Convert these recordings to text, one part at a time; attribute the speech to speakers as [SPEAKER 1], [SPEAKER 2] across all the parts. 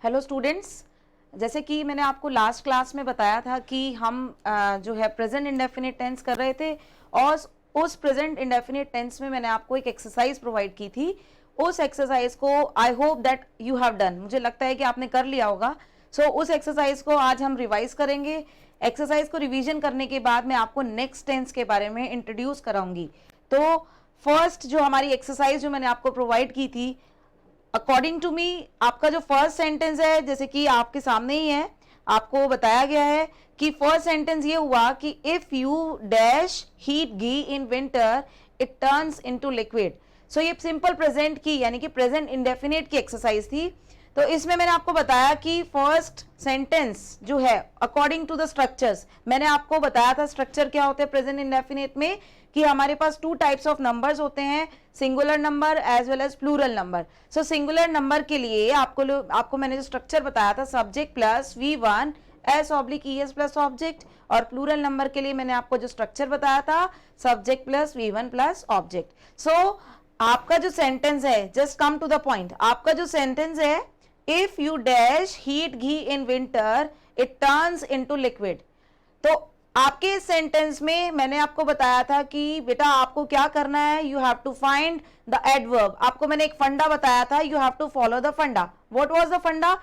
[SPEAKER 1] Hello students, जैसे कि मैंने आपको लास्ट क्लास में बताया था कि हम जो है प्रेजेंट इंडेफिनिट टेंस कर रहे थे और उस प्रेजेंट इंडेफिनिट टेंस में मैंने आपको एक एक्सरसाइज प्रोवाइड की थी। उस एक्सरसाइज को I hope that you have done, मुझे लगता है कि आपने कर लिया होगा। उस एक्सरसाइज को आज हम रिवाइज करेंगे। एक्सरसाइज को रिवीजन करने के बाद मैं आपको नेक्स्ट टेंस के बारे में इंट्रोड्यूस कराऊंगी। तो फर्स्ट जो हमारी एक्सरसाइज जो मैंने आपको प्रोवाइड की थी, अकॉर्डिंग टू मी आपका जो फर्स्ट सेंटेंस है, जैसे कि आपके सामने ही है, आपको बताया गया है कि फर्स्ट सेंटेंस ये हुआ कि if you dash heat ghee in winter it turns into liquid. So ये सिंपल प्रेजेंट की यानी कि प्रेजेंट इंडेफिनिट की एक्सरसाइज थी। तो इसमें मैंने आपको बताया कि फर्स्ट सेंटेंस जो है अकॉर्डिंग टू द स्ट्रक्चर्स, मैंने आपको बताया था स्ट्रक्चर क्या होते हैं प्रेजेंट इंडेफिनिट में, कि हमारे पास टू टाइप्स ऑफ नंबर्स होते हैं, singular number as well as plural number. So singular number के लिए आपको मैंने जो स्ट्रक्चर बताया था, subject plus V1 S/ES plus object, और प्लूरल नंबर के लिए मैंने आपको जो स्ट्रक्चर बताया था, subject plus V1 plus object. So आपका जो सेंटेंस है, just come to the point, आपका जो सेंटेंस है if you dash heat ghee in winter it turns into liquid. तो आपके इस सेंटेंस में मैंने आपको बताया था कि बेटा आपको क्या करना है, you have to find the adverb. आपको मैंने एक फंडा बताया था, you have to follow the funda. What was the funda?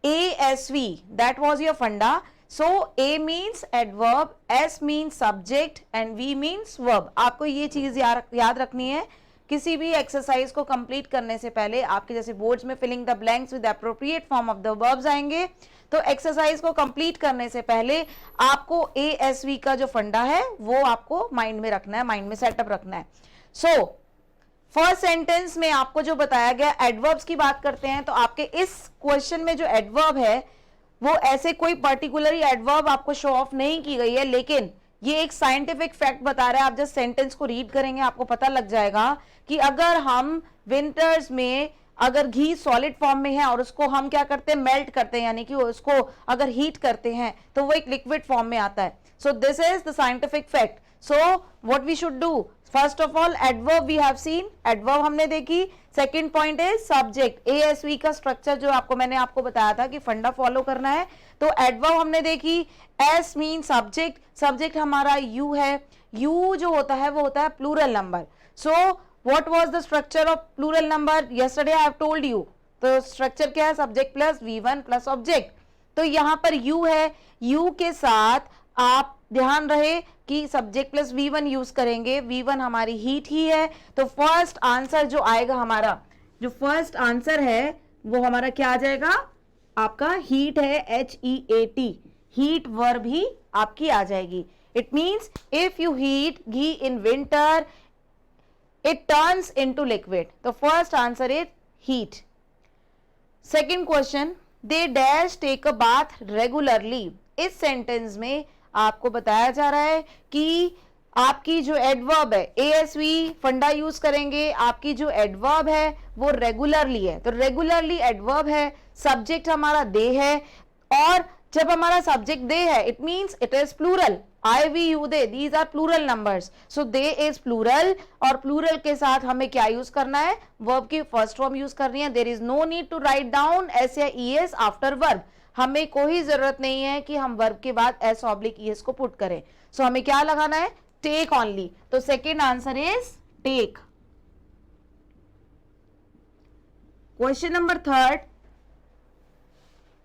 [SPEAKER 1] ASV, that was your funda. So A means adverb, S means subject and V means verb. आपको ये चीज याद रखनी है। किसी भी एक्सरसाइज को कंप्लीट करने से पहले आपके जैसे बोर्ड्स में filling the blanks with appropriate form of the verbs आएंगे, तो एक्सरसाइज को कंप्लीट करने से पहले आपको ASV का जो फंडा है वो आपको माइंड में रखना है, माइंड में सेटअप रखना है। सो फर्स्ट सेंटेंस में आपको जो बताया गया, एडवर्ब्स की बात करते हैं। तो आपके इस क्वेश्चन में जो एडवर्ब है वो ऐसे कोई पर्टिकुलर एडवर्ब आपको शो ऑफ नहीं की गई है, लेकिन ये एक साइंटिफिक फैक्ट बता रहा है। आप जस्ट सेंटेंस को रीड करेंगे आपको पता लग जाएगा कि अगर हम विंटर्स में अगर घी सॉलिड फॉर्म में है और उसको हम क्या करते हैं, मेल्ट करते हैं, यानी कि उसको अगर हीट करते हैं तो वो एक लिक्विड फॉर्म में आता है। So this is the scientific fact. So what we should do, first of all adverb we have seen, adverb हमने देखी। Second point is subject, ASV का स्ट्रक्चर जो मैंने आपको बताया था कि फंडा फॉलो करना है। तो एडवर्ब हमने देखी, S मीन सब्जेक्ट, सब्जेक्ट हमारा U है, U जो होता है वो होता है plural number. So what was the structure of plural number, yesterday I have told you. तो स्ट्रक्चर क्या है, subject plus V1 plus object. तो यहां पर U है, U के साथ आप ध्यान रहे कि सब्जेक्ट प्लस V1 यूज करेंगे, V1 हमारी हीट ही है। तो फर्स्ट आंसर जो आएगा हमारा, जो फर्स्ट आंसर है वो हमारा क्या आ जाएगा, आपका हीट है, HEAT, हीट वर्ब ही आपकी आ जाएगी। It means if you heat ghee in winter it turns into liquid. तो first answer is heat. Second question, they dash take a bath regularly. इस सेंटेंस में आपको बताया जा रहा है कि आपकी जो एडवर्ब है, ASV फंडा यूज करेंगे, आपकी जो एडवर्ब है वो रेगुलरली है। तो रेगुलरली एडवर्ब है, सब्जेक्ट हमारा दे है, और जब हमारा सब्जेक्ट दे है it means it is plural, I, we, you, they, these are plural numbers. So they is plural, और प्लूरल के साथ हमें क्या यूज करना है, वर्ब की फर्स्ट फॉर्म यूज करनी है। There is no need to write down S या ES आफ्टर वर्ब। हमें कोई जरूरत नहीं है कि हम वर्ब के बाद S/ES को पुट करें। सो हमें क्या लगाना है, टेक ओनली। तो second answer is take. Question number third,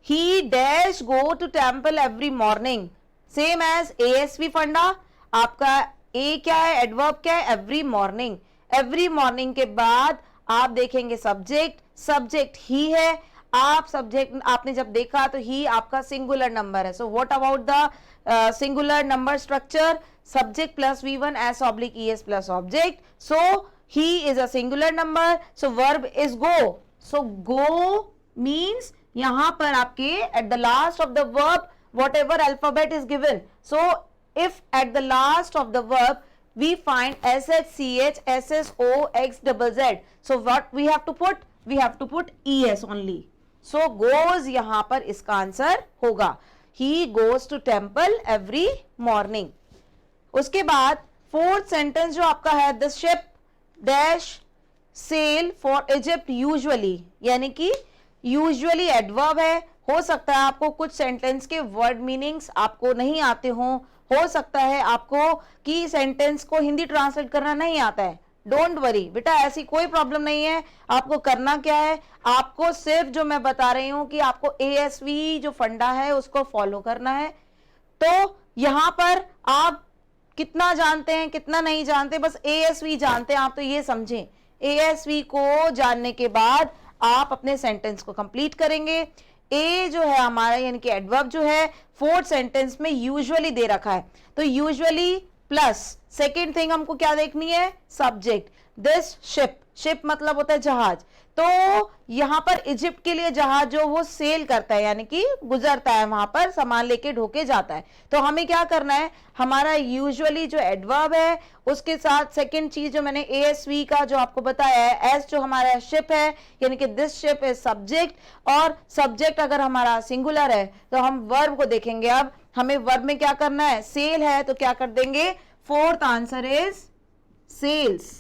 [SPEAKER 1] he dash go to temple every morning, same as ASV funda. आपका A क्या है, एडवर्ब क्या है, एवरी मॉर्निंग। एवरी मॉर्निंग के बाद आप देखेंगे सब्जेक्ट, सब्जेक्ट ही है। आप सब्जेक्ट आपने जब देखा तो ही आपका सिंगुलर नंबर है। So what about the singular number structure, subject plus V1 S/ES plus object. So he is a singular number. So verb is go. So go means यहां पर आपके at the last of the verb whatever alphabet is given. So if at the last of the verb we find SHCH SSOXZZ, so what we have to put, we have to put ES only. So goes यहां पर इसका answer होगा, he goes to temple every morning. उसके बाद fourth sentence जो आपका है, the ship dash sail for Egypt usually, यानी कि यूजुअली एडवर्ब है। हो सकता है आपको कुछ सेंटेंस के वर्ड मीनिंग्स आपको नहीं आते हो सकता है आपको कि सेंटेंस को हिंदी ट्रांसलेट करना नहीं आता है। डोंट वरी बेटा, ऐसी कोई प्रॉब्लम नहीं है। आपको करना क्या है, आपको सिर्फ जो मैं बता रही हूं कि आपको ASV जो फंडा है उसको फॉलो करना है। तो यहां पर आप कितना जानते हैं कितना नहीं जानते, बस ASV जानते हैं आप, तो ये समझें ASV को जानने के बाद आप अपने सेंटेंस को कंप्लीट करेंगे। ए जो है हमारा यानी कि एडवर्ब जो है फोर्थ सेंटेंस में यूजुअली दे रखा है, तो यूजुअली प्लस सेकेंड थिंग हमको क्या देखनी है, सब्जेक्ट। दिस शिप, शिप मतलब होता है जहाज, तो यहां पर इजिप्ट के लिए जहाज जो वो सेल करता है यानी कि गुजरता है, वहां पर सामान लेके ढोके जाता है। तो हमें क्या करना है, हमारा यूजुअली जो एडवर्ब है उसके साथ सेकंड चीज जो मैंने ASV का जो आपको बताया है, एस जो हमारा शिप है यानी कि दिस शिप इज सब्जेक्ट, और सब्जेक्ट अगर हमारा सिंगुलर है तो हम वर्ब को देखेंगे। अब हमें वर्ब में क्या करना है, सेल है तो क्या कर देंगे, fourth answer is sells.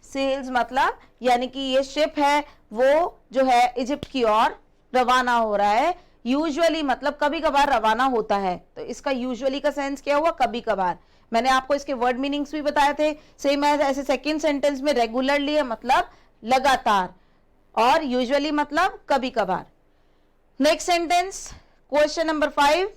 [SPEAKER 1] Sells मतलब यानी कि ये शिप है वो जो है इजिप्ट की ओर रवाना हो रहा है। यूजुअली मतलब कभी कभार रवाना होता है, तो इसका यूजुअली का सेंस क्या हुआ, कभी कभार। मैंने आपको इसके वर्ड मीनिंग्स भी बताए थे। सेम एज ऐसे सेकंड सेंटेंस में रेगुलरली है मतलब लगातार, और यूजुअली मतलब कभी कभार। Next sentence, question number 5,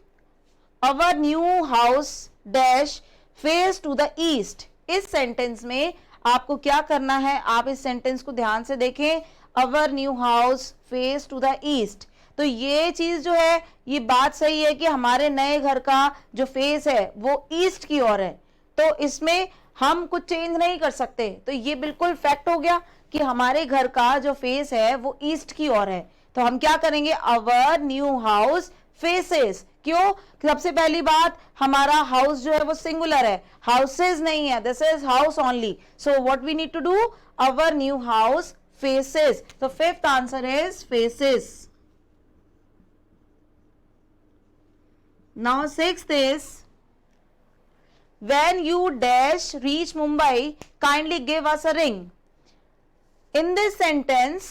[SPEAKER 1] our new house dash face to the east. इस सेंटेंस में आपको क्या करना है, आप इस सेंटेंस को ध्यान से देखें। Our new house face to the east, तो ये चीज जो है ये बात सही है कि हमारे नए घर का जो फेस है वो ईस्ट की ओर है, तो इसमें हम कुछ चेंज नहीं कर सकते। तो ये बिल्कुल फैक्ट हो गया कि हमारे घर का जो फेस है वो ईस्ट की ओर है। तो हम क्या करेंगे, अवर न्यू हाउस फेसेस। क्यों, सबसे पहली बात हमारा हाउस जो है वो सिंगुलर है, हाउसेस नहीं है, this is house only. So what we need to do, our new house faces. तो fifth answer is faces. Now sixth is, when you dash reach Mumbai, kindly give us a ring. In this sentence,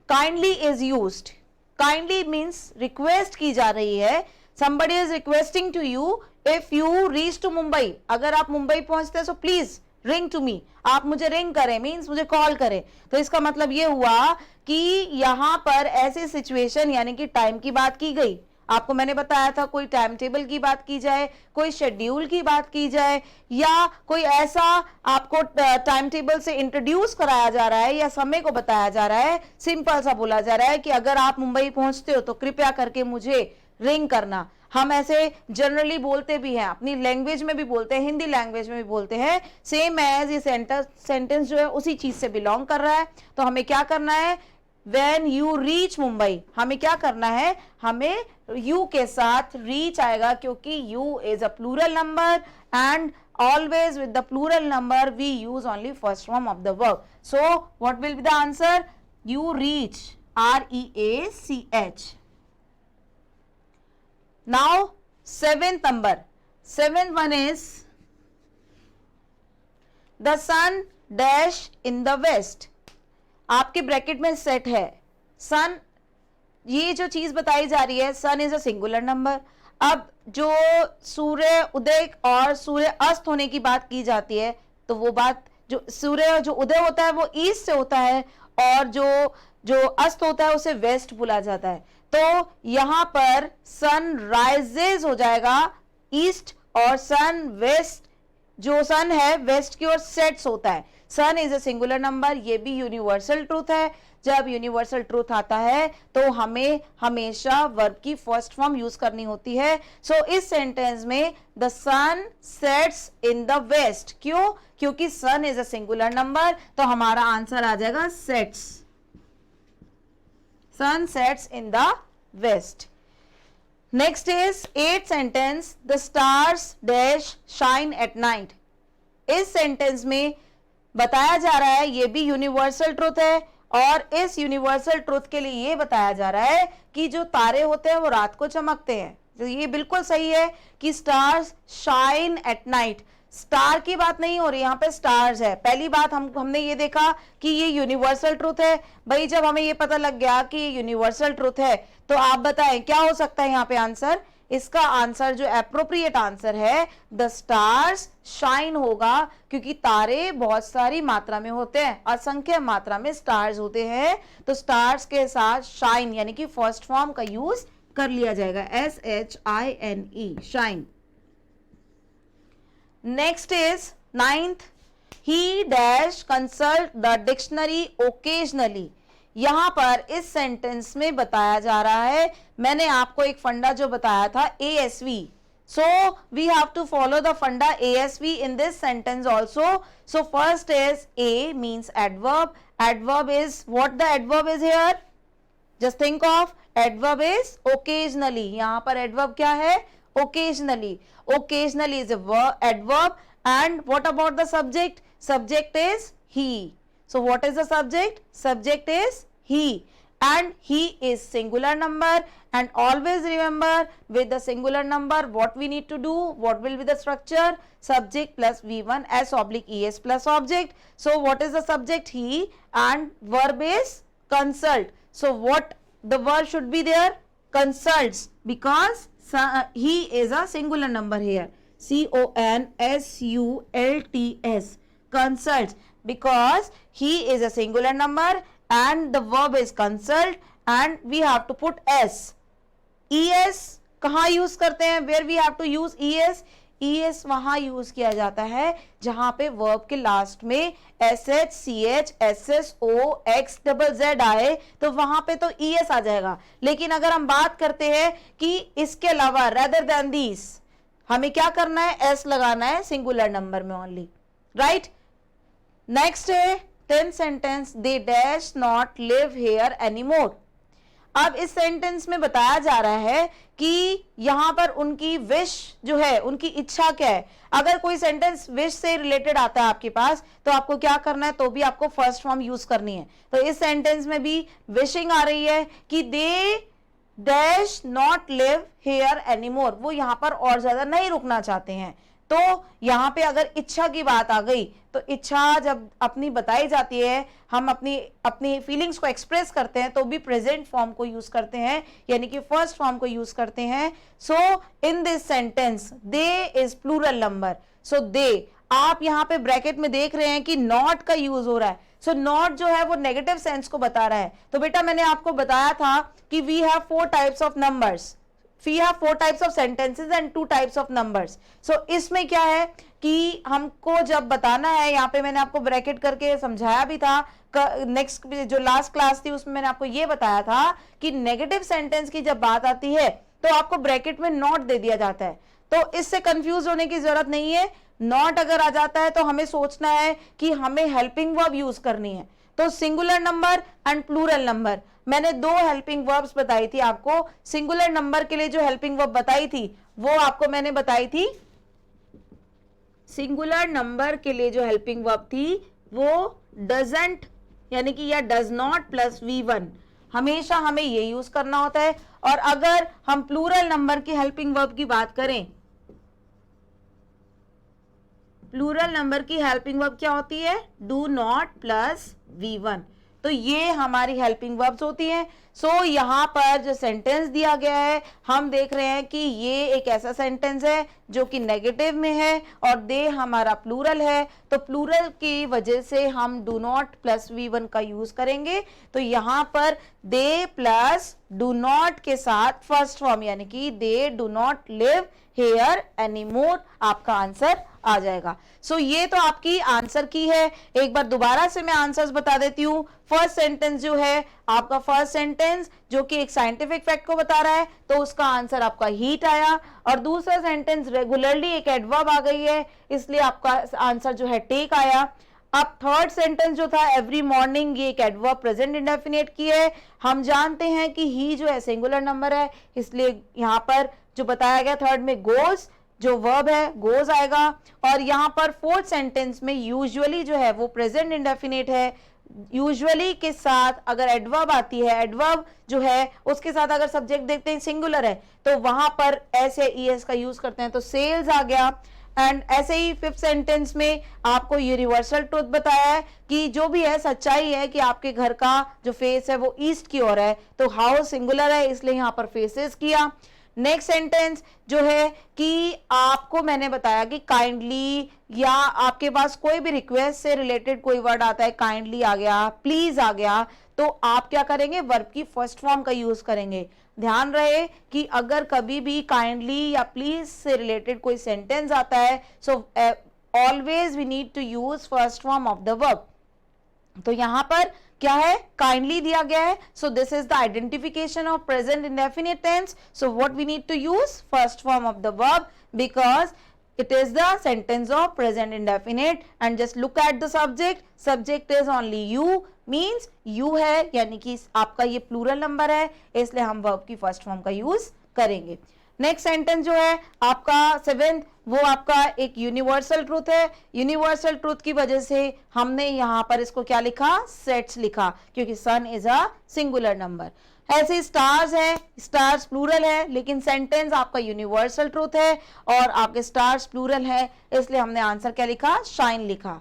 [SPEAKER 1] kindly is used. Kindly means request की जा रही है, somebody is requesting to you if you reach to Mumbai. अगर आप मुंबई पहुंचते हैं so please ring to me, आप मुझे रिंग करें मीन्स मुझे कॉल करें। तो इसका मतलब ये हुआ कि यहां पर ऐसी सिचुएशन यानी कि टाइम की बात की गई। आपको मैंने बताया था कोई टाइम टेबल की बात की जाए, कोई शेड्यूल की बात की जाए, या कोई ऐसा आपको टाइम टेबल से इंट्रोड्यूस कराया जा रहा है या समय को बताया जा रहा है, सिंपल सा बोला जा रहा है कि अगर आप मुंबई पहुंचते हो तो कृपया करके मुझे रिंग करना। हम ऐसे जनरली बोलते भी हैं, अपनी लैंग्वेज में भी बोलते हैं, हिंदी लैंग्वेज में भी बोलते हैं। सेम एज ये सेंटेंस जो है उसी चीज से बिलोंग कर रहा है। तो हमें क्या करना है, when you reach मुंबई, हमें क्या करना है, हमें you के साथ reach आएगा क्योंकि you is a plural number and always with the plural number we use only first form of the verb. So what will be the answer, you reach, REACH. Now seventh number, seventh one is the sun dash in the west. आपके bracket में set है सन, ये जो चीज बताई जा रही है सन इज अ सिंगुलर नंबर। अब जो सूर्य उदय और सूर्य अस्त होने की बात की जाती है तो वो बात, जो सूर्य जो उदय होता है वो ईस्ट से होता है और जो अस्त होता है उसे वेस्ट बोला जाता है। तो यहां पर सन राइजेज हो जाएगा ईस्ट, और सन वेस्ट, जो सन है वेस्ट की ओर सेट्स होता है। सन इज अ सिंगुलर नंबर, ये भी यूनिवर्सल ट्रूथ है। जब यूनिवर्सल ट्रूथ आता है तो हमें हमेशा वर्ब की फर्स्ट फॉर्म यूज करनी होती है। सो इस सेंटेंस में the sun sets in the west, क्यों, क्योंकि sun is a singular number, तो हमारा आंसर आ जाएगा sets, sun sets in the west. Next is eight sentence, the stars dash shine at night. इस सेंटेंस में बताया जा रहा है, ये भी यूनिवर्सल ट्रूथ है, और इस यूनिवर्सल ट्रूथ के लिए ये बताया जा रहा है कि जो तारे होते हैं वो रात को चमकते हैं। तो ये बिल्कुल सही है कि stars shine at night, star की बात नहीं हो रही, यहाँ पे स्टार्स है। पहली बात हमने ये देखा कि ये यूनिवर्सल ट्रूथ है। भाई जब हमें ये पता लग गया कि यूनिवर्सल ट्रूथ है तो आप बताएं क्या हो सकता है यहाँ पे आंसर। इसका आंसर जो एप्रोप्रिएट आंसर है द स्टार्स शाइन होगा, क्योंकि तारे बहुत सारी मात्रा में होते हैं, असंख्य मात्रा में स्टार्स होते हैं, तो स्टार्स के साथ शाइन यानी कि फर्स्ट फॉर्म का यूज कर लिया जाएगा, SHINE, shine. Next is 9th, he dash consult the dictionary occasionally. यहां पर इस सेंटेंस में बताया जा रहा है, मैंने आपको एक फंडा जो बताया था ASV, so we have to follow the funda ASV in this sentence also. So first is A means adverb. Adverb is what the adverb is here? Just think of adverb is occasionally. यहाँ पर adverb क्या है? Occasionally. Occasionally is a adverb. And what about the subject? Subject is he. So what is the subject? Subject is he. And he is singular number. And always remember with the singular number what we need to do, what will be the structure? Subject plus V1 S oblique ES plus object. So what is the subject? He, and verb is consult. So what the verb should be there? Consults, because he is a singular number here. CONSULTS, consults, because he is a singular number and the verb is consult and we have to put S. ES कहाँ use करते हैं? Where we have to use ES? ES वहां use किया जाता है जहां पे verb के लास्ट में SH CH SS O X double Z आए, तो वहां पे तो ES आ जाएगा। लेकिन अगर हम बात करते हैं कि इसके अलावा rather than these, हमें क्या करना है? S लगाना है सिंगुलर नंबर में ओनली, राइट। नेक्स्ट है 10th sentence, they dash not live here anymore. अब इस सेंटेंस में बताया जा रहा है कि यहां पर उनकी विश जो है, उनकी इच्छा क्या है। अगर कोई सेंटेंस विश से रिलेटेड आता है आपके पास तो आपको क्या करना है? तो भी आपको फर्स्ट फॉर्म यूज करनी है। तो इस सेंटेंस में भी विशिंग आ रही है कि they dash not live here anymore, वो यहां पर और ज्यादा नहीं रुकना चाहते हैं। तो यहां पे अगर इच्छा की बात आ गई तो इच्छा जब अपनी बताई जाती है, हम अपनी फीलिंग्स को एक्सप्रेस करते हैं तो भी प्रेजेंट फॉर्म को यूज करते हैं, यानी कि फर्स्ट फॉर्म को यूज करते हैं। So in this sentence they is plural number. So they, आप यहां पे ब्रैकेट में देख रहे हैं कि नॉट का यूज हो रहा है। सो नॉट जो है वो नेगेटिव सेंस को बता रहा है। तो बेटा मैंने आपको बताया था कि we have 4 types of numbers, we have 4 types of sentences and 2 types of numbers. So इसमें क्या है कि हमको जब बताना है, यहाँ पे मैंने आपको ब्रैकेट करके समझाया भी था, नेक्स्ट जो लास्ट क्लास थी उसमें मैंने आपको ये बताया था कि नेगेटिव सेंटेंस की जब बात आती है तो आपको ब्रैकेट में नॉट दे दिया जाता है। तो इससे कंफ्यूज होने की जरूरत नहीं है। नॉट अगर आ जाता है तो हमें सोचना है कि हमें हेल्पिंग वर्ब यूज करनी है। तो singular number and plural number, मैंने 2 हेल्पिंग वर्ब्स बताई थी आपको। सिंगुलर नंबर के लिए जो हेल्पिंग वर्ब बताई थी वो आपको मैंने बताई थी, सिंगुलर नंबर के लिए जो हेल्पिंग वर्ब थी वो डजंट यानी कि या डज नॉट प्लस V1, हमेशा हमें ये यूज करना होता है। और अगर हम प्लूरल नंबर की हेल्पिंग वर्ब की बात करें, प्लूरल नंबर की हेल्पिंग वर्ब क्या होती है? Do not plus V1। तो ये हमारी हेल्पिंग वर्ब्स होती हैं। सो यहाँ पर जो सेंटेंस दिया गया है हम देख रहे हैं कि ये एक ऐसा सेंटेंस है जो कि नेगेटिव में है और दे हमारा प्लूरल है, तो प्लूरल की वजह से हम डू नॉट प्लस V1 का यूज करेंगे। तो यहाँ पर दे प्लस डू नॉट के साथ फर्स्ट फॉर्म यानी कि they do not live here anymore आपका आंसर आ जाएगा। सो ये तो आपकी आंसर की है। एक बार दोबारा से मैं आंसर्स बता देती हूँ। फर्स्ट सेंटेंस जो है आपका, फर्स्ट सेंटेंस जो कि एक साइंटिफिक फैक्ट को बता रहा है तो उसका आंसर आपका हीट आया, और दूसरा सेंटेंस रेगुलरली एक एडवर्ब आ गई है इसलिए आपका आंसर जो है टेक आया। अब थर्ड सेंटेंस जो था एवरी मॉर्निंग, ये एक एडवर्ब प्रेजेंट इंडेफिनिट की है। हम जानते हैं कि ही जो है सिंगुलर नंबर है इसलिए यहाँ पर जो बताया गया थर्ड में गोज, जो वर्ब है गोज आएगा। और यहाँ पर फोर्थ सेंटेंस में यूजुअली जो है वो प्रेजेंट इंडेफिनिट है। यूजुअली के साथ अगर एडवर्ब आती है, एडवर्ब जो है उसके साथ अगर सब्जेक्ट देखते हैं सिंगुलर है तो वहां पर एस या ईएस का यूज करते हैं। तो सेल्स आ गया, एंड ऐसे ही फिफ्थ सेंटेंस में आपको यूनिवर्सल ट्रुथ बताया है कि जो भी है सच्चाई है कि आपके घर का जो फेस है वो ईस्ट की ओर है, तो हाउस सिंगुलर है इसलिए यहां पर फेसेस किया। नेक्स्ट सेंटेंस जो है कि आपको मैंने बताया कि काइंडली या आपके पास कोई भी रिक्वेस्ट से रिलेटेड कोई वर्ड आता है, काइंडली आ गया, प्लीज आ गया, तो आप क्या करेंगे, वर्ब की फर्स्ट फॉर्म का यूज करेंगे। ध्यान रहे कि अगर कभी भी काइंडली या प्लीज से रिलेटेड कोई सेंटेंस आता है, so always we need to use first form of the verb. तो यहां पर क्या है, काइंडली दिया गया है, so this is the identification of present indefinite tense. So what we need to use first form of the verb because it is the sentence of present indefinite and just look at the subject, subject is only you, means you है यानी कि आपका ये plural number है इसलिए हम verb की first form का यूज करेंगे। नेक्स्ट सेंटेंस जो है आपका सेवेंथ, वो आपका एक यूनिवर्सल ट्रूथ है। यूनिवर्सल ट्रूथ की वजह से हमने यहां पर इसको क्या लिखा, सेट्स लिखा, क्योंकि sun is a singular number. ऐसे स्टार्स है, स्टार्स प्लूरल है लेकिन सेंटेंस आपका यूनिवर्सल ट्रूथ है और आपके स्टार्स प्लूरल है इसलिए हमने आंसर क्या लिखा, शाइन लिखा।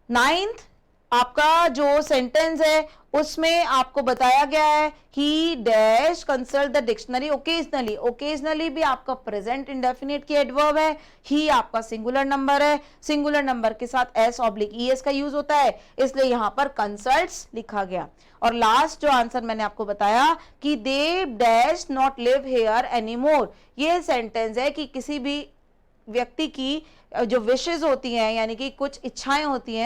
[SPEAKER 1] नाइन्थ आपका जो सेंटेंस है उसमें आपको बताया गया है कि dash consult the dictionary occasionally. Occasionally भी आपका प्रेजेंट इंडेफिनिट की एडवर्ब है, ही आपका सिंगुलर नंबर है, सिंगुलर नंबर के साथ s/es का यूज होता है इसलिए यहां पर कंसल्ट्स लिखा गया। और लास्ट जो आंसर मैंने आपको बताया कि they dash not live here anymore, ये सेंटेंस है कि किसी भी व्यक्ति की जो विशेष होती हैं यानी कि कुछ इच्छाएं होती हैं